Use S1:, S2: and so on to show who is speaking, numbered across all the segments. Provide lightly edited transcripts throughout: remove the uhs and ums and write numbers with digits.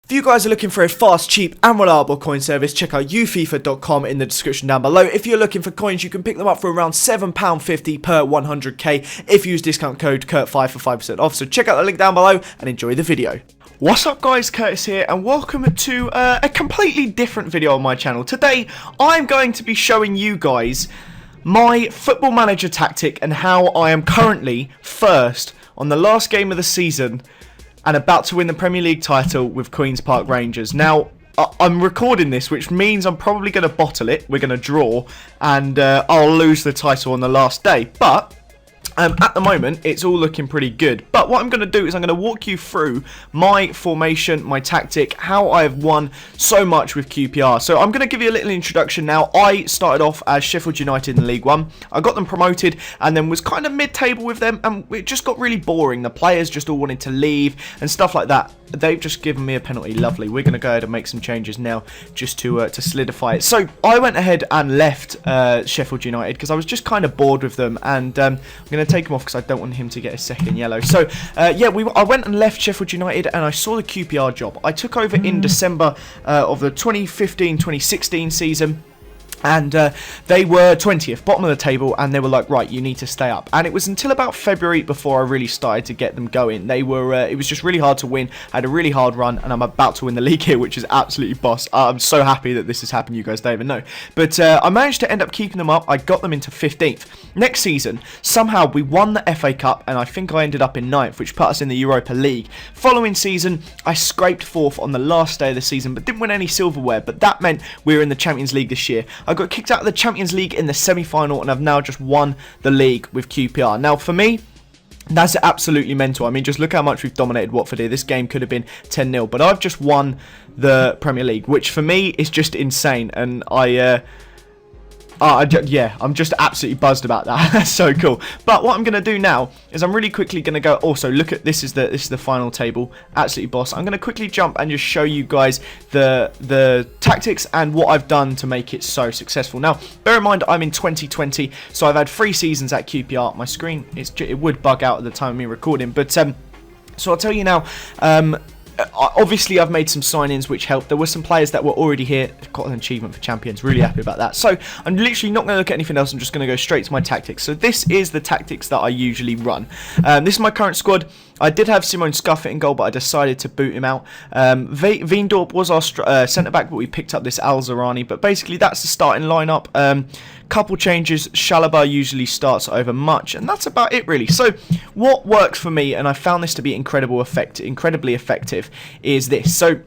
S1: If you guys are looking for a fast, cheap and reliable coin service, check out ufifa.com in the description down below. If you're looking for coins, you can pick them up for around £7.50 per 100k if you use discount code KURT5 for 5% off. So check out the link down below and enjoy the video. What's up guys, Curtis here and welcome to a completely different video on my channel. Today I'm going to be showing you guys my Football Manager tactic and how I am currently first on the last game of the season and about to win the Premier League title with Queen's Park Rangers. Now, I'm recording this, which means I'm probably going to bottle it. We're going to draw, and I'll lose the title on the last day. But at the moment, it's all looking pretty good. But what I'm going to do is I'm going to walk you through my formation, my tactic, how I've won so much with QPR. So I'm going to give you a little introduction now. I started off as Sheffield United in League One. I got them promoted and then was kind of mid-table with them, and it just got really boring. The players just all wanted to leave and stuff like that. They've just given me a penalty. Lovely. We're going to go ahead and make some changes now just to solidify it. So I went ahead and left Sheffield United because I was just kind of bored with them, and I'm going to take him off because I don't want him to get a second yellow. So yeah, I went and left Sheffield United and I saw the QPR job. I took over in December of the 2015-2016 season. And they were 20th, bottom of the table, and they were like, right, you need to stay up. And it was until about February before I really started to get them going. They were, it was just really hard to win. I had a really hard run, and I'm about to win the league here, which is absolutely boss. I'm so happy that this has happened. You guys don't even know. But I managed to end up keeping them up. I got them into 15th. Next season, somehow we won the FA Cup, and I think I ended up in 9th, which put us in the Europa League. Following season, I scraped 4th on the last day of the season, but didn't win any silverware. But that meant we were in the Champions League this year. I got kicked out of the Champions League in the semi-final, and I've now just won the league with QPR. Now, for me, that's absolutely mental. I mean, just look how much we've dominated Watford here. This game could have been 10-0, but I've just won the Premier League, which for me is just insane, and yeah, I'm just absolutely buzzed about that. That's so cool. But what I'm going to do now is I'm really quickly going to go. Also, look at this is the final table. Absolutely boss. I'm going to quickly jump and just show you guys the tactics and what I've done to make it so successful. Now, bear in mind I'm in 2020, so I've had 3 seasons at QPR. My screen it would bug out at the time of me recording, but so I'll tell you now. Obviously, I've made some signings which helped. There were some players that were already here. Got an achievement for champions. Really happy about that. So I'm literally not going to look at anything else. I'm just going to go straight to my tactics. So this is the tactics that I usually run. This is my current squad. I did have Simone Scuffet in goal, but I decided to boot him out. Veendorp was our centre-back, but we picked up this Al-Zarani. But basically, that's the starting lineup. Couple changes. Chalobah usually starts over Much, and that's about it, really. So what works for me, and I found this to be incredibly effective, is this. So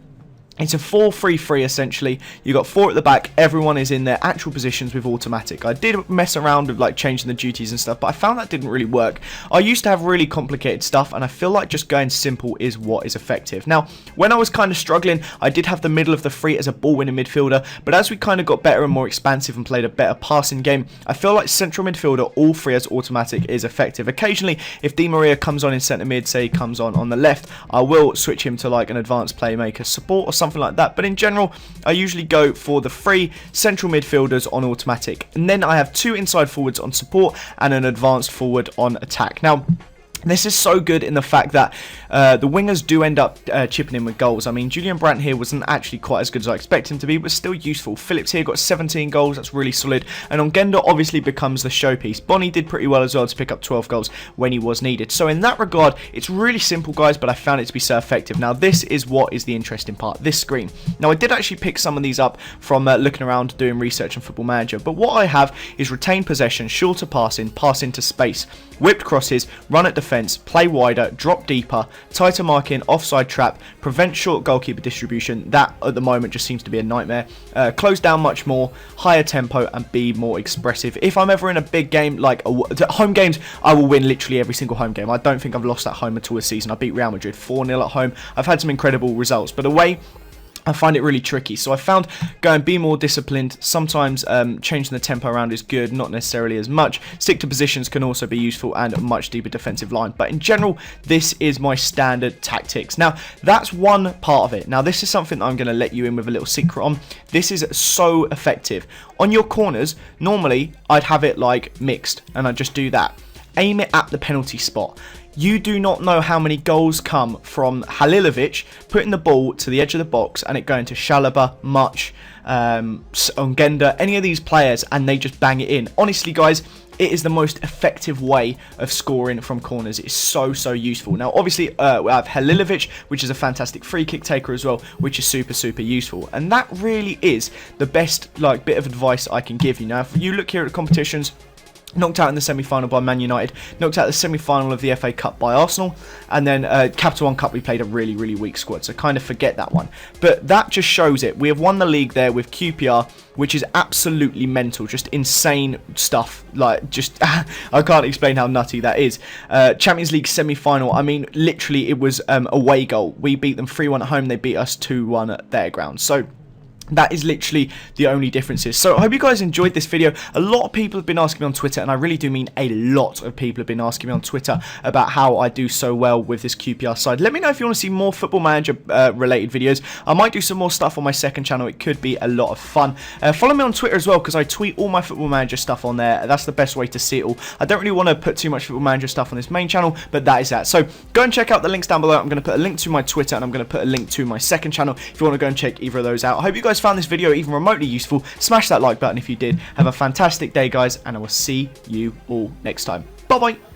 S1: it's a 4-3-3 essentially. You got 4 at the back. Everyone is in their actual positions with automatic. I did mess around with like changing the duties and stuff, but I found that didn't really work. I used to have really complicated stuff, and I feel like just going simple is what is effective. Now, when I was kind of struggling, I did have the middle of the 3 as a ball-winning midfielder, but as we kind of got better and more expansive and played a better passing game, I feel like central midfielder, all 3 as automatic, is effective. Occasionally, if Di Maria comes on in centre mid, say he comes on the left, I will switch him to like an advanced playmaker support or something like that, but in general I usually go for the 3 central midfielders on automatic, and then I have 2 inside forwards on support and an advanced forward on attack. Now, this is so good in the fact that the wingers do end up chipping in with goals. I mean, Julian Brandt here wasn't actually quite as good as I expected him to be, but still useful. Phillips here got 17 goals. That's really solid. And Ongenda obviously becomes the showpiece. Bonnie did pretty well as well to pick up 12 goals when he was needed. So in that regard, it's really simple, guys, but I found it to be so effective. Now, this is what is the interesting part, this screen. Now, I did actually pick some of these up from looking around, doing research on Football Manager, but what I have is retained possession, shorter passing, pass into space, whipped crosses, run at defence, play wider, drop deeper, tighter marking, offside trap, prevent short goalkeeper distribution. That at the moment just seems to be a nightmare. Close down much more, higher tempo, and be more expressive. If I'm ever in a big game, like home games, I will win literally every single home game. I don't think I've lost at home at all this season. I beat Real Madrid 4-0 at home. I've had some incredible results, but away, I find it really tricky. So I found going be more disciplined. Sometimes changing the tempo around is good, not necessarily as much. Stick to positions can also be useful, and a much deeper defensive line. But in general, this is my standard tactics. Now, that's one part of it. Now, this is something that I'm going to let you in with a little secret on. This is so effective. On your corners, normally I'd have it like mixed, and I'd just do that. Aim it at the penalty spot.
S2: You do not know how many goals come from Halilovic putting the ball to the edge of the box and it going to Chalobah, Much, Ongenda, any of these players, and they just bang it in. Honestly, guys, it is the most effective way of scoring from corners. It's so useful. Now, obviously, we have Halilovic, which is a fantastic free kick taker as well, which is super useful. And that really is the best bit of advice I can give you. Now, if you look here at the competitions, knocked out in the semi-final by Man United, knocked out the semi-final of the FA Cup by Arsenal, and then Capital One Cup we played a really weak squad, so kind of forget that one. But that just shows it. We have won the league there with QPR, which is absolutely mental, just insane stuff. I can't explain how nutty that is. Champions League semi-final, I mean, literally it was away goal. We beat them 3-1 at home, they beat us 2-1 at their ground. So that is literally the only differences. So I hope you guys enjoyed this video. A lot of people have been asking me on Twitter, and I really do mean a lot of people have been asking me on Twitter about how I do so well with this QPR side. Let me know if you want to see more Football Manager related videos. I might do some more stuff on my second channel. It could be a lot of fun. Follow me on Twitter as well, because I tweet all my Football Manager stuff on there. That's the best way to see it all. I don't really want to put too much Football Manager stuff on this main channel, but that is that. So go and check out the links down below. I'm going to put a link to my Twitter, and I'm going to put a link to my second channel if you want to go and check either of those out. I hope you guys found this video even remotely useful. Smash that like button if you did. Have a fantastic day, guys, and I will see you all next time. Bye bye.